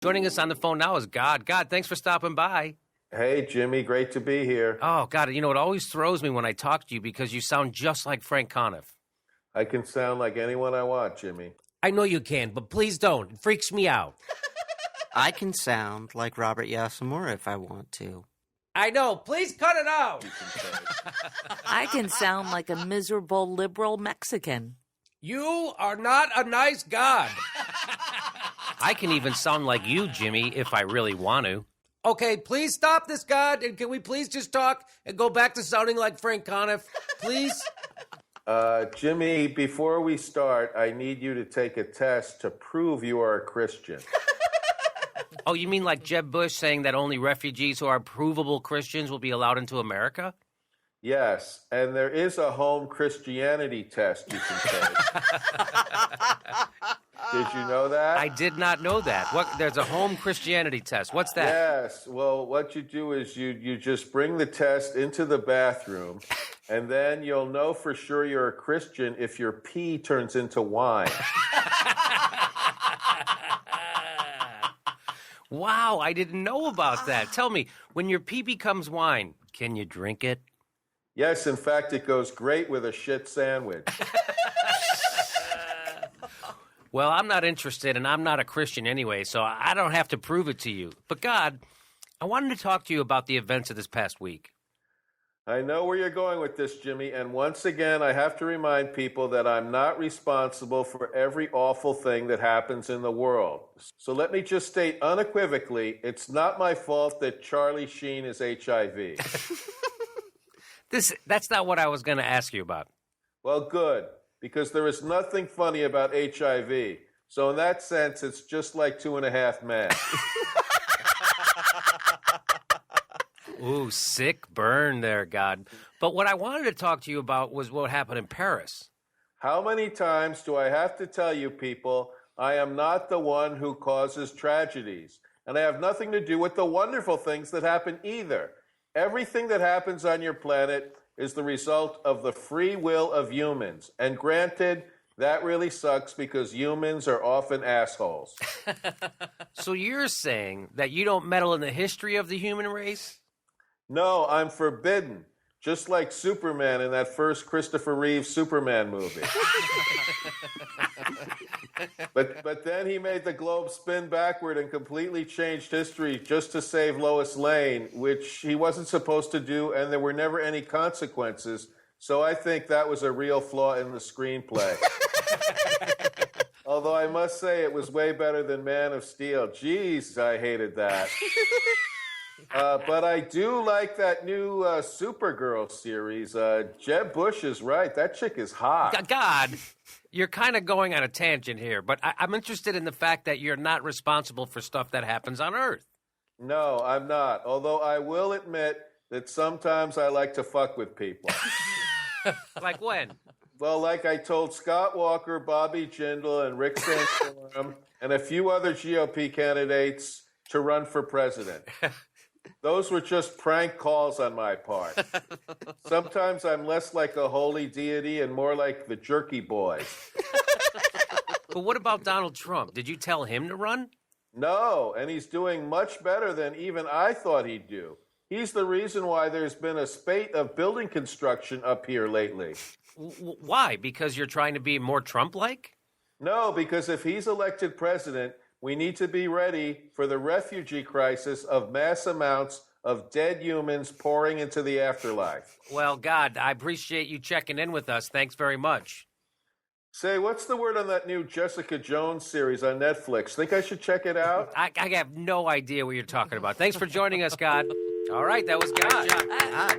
Joining us on the phone now is God. God, thanks for stopping by. Hey, Jimmy, great to be here. Oh, God, it always throws me when I talk to you because you sound just like Frank Conniff. I can sound like anyone I want, Jimmy. I know you can, but please don't. It freaks me out. I can sound like Robert Yasamura if I want to. I know. Please cut it out. I can sound like a miserable liberal Mexican. You are not a nice God. I can even sound like you, Jimmy, if I really want to. Okay, please stop this, God, and can we please just talk and go back to sounding like Frank Conniff, please? Jimmy, before we start, I need you to take a test to prove you are a Christian. Oh, you mean like Jeb Bush saying that only refugees who are provable Christians will be allowed into America? Yes, and there is a home Christianity test you can take. Did you know that? I did not know that. There's a home Christianity test. What's that? Yes. Well, what you do is you just bring the test into the bathroom, and then you'll know for sure you're a Christian if your pee turns into wine. Wow, I didn't know about that. Tell me, when your pee becomes wine, can you drink it? Yes, in fact, it goes great with a shit sandwich. Well, I'm not interested, and I'm not a Christian anyway, so I don't have to prove it to you. But God, I wanted to talk to you about the events of this past week. I know where you're going with this, Jimmy, and once again, I have to remind people that I'm not responsible for every awful thing that happens in the world. So let me just state unequivocally, it's not my fault that Charlie Sheen is HIV. That's not what I was going to ask you about. Well, good, because there is nothing funny about HIV. So in that sense, it's just like 2.5 Men. Ooh, sick burn there, God. But what I wanted to talk to you about was what happened in Paris. How many times do I have to tell you people, I am not the one who causes tragedies, and I have nothing to do with the wonderful things that happen either. Everything that happens on your planet is the result of the free will of humans. And granted, that really sucks because humans are often assholes. So you're saying that you don't meddle in the history of the human race? No, I'm forbidden. Just like Superman in that first Christopher Reeve Superman movie. But then he made the globe spin backward and completely changed history just to save Lois Lane, which he wasn't supposed to do, and there were never any consequences. So I think that was a real flaw in the screenplay. Although I must say it was way better than Man of Steel. Jeez, I hated that. But I do like that new Supergirl series. Jeb Bush is right. That chick is hot. God, you're kind of going on a tangent here, but I'm interested in the fact that you're not responsible for stuff that happens on Earth. No, I'm not. Although I will admit that sometimes I like to fuck with people. Like when? Well, like I told Scott Walker, Bobby Jindal, and Rick Santorum, and a few other GOP candidates to run for president. Those were just prank calls on my part. Sometimes I'm less like a holy deity and more like the jerky boys. But what about Donald Trump? Did you tell him to run? No, and he's doing much better than even I thought he'd do. He's the reason why there's been a spate of building construction up here lately. Why? Because you're trying to be more Trump-like? No, because if he's elected president, we need to be ready for the refugee crisis of mass amounts of dead humans pouring into the afterlife. Well, God, I appreciate you checking in with us. Thanks very much. Say, what's the word on that new Jessica Jones series on Netflix? Think I should check it out? I have no idea what you're talking about. Thanks for joining us, God. All right, that was God. God.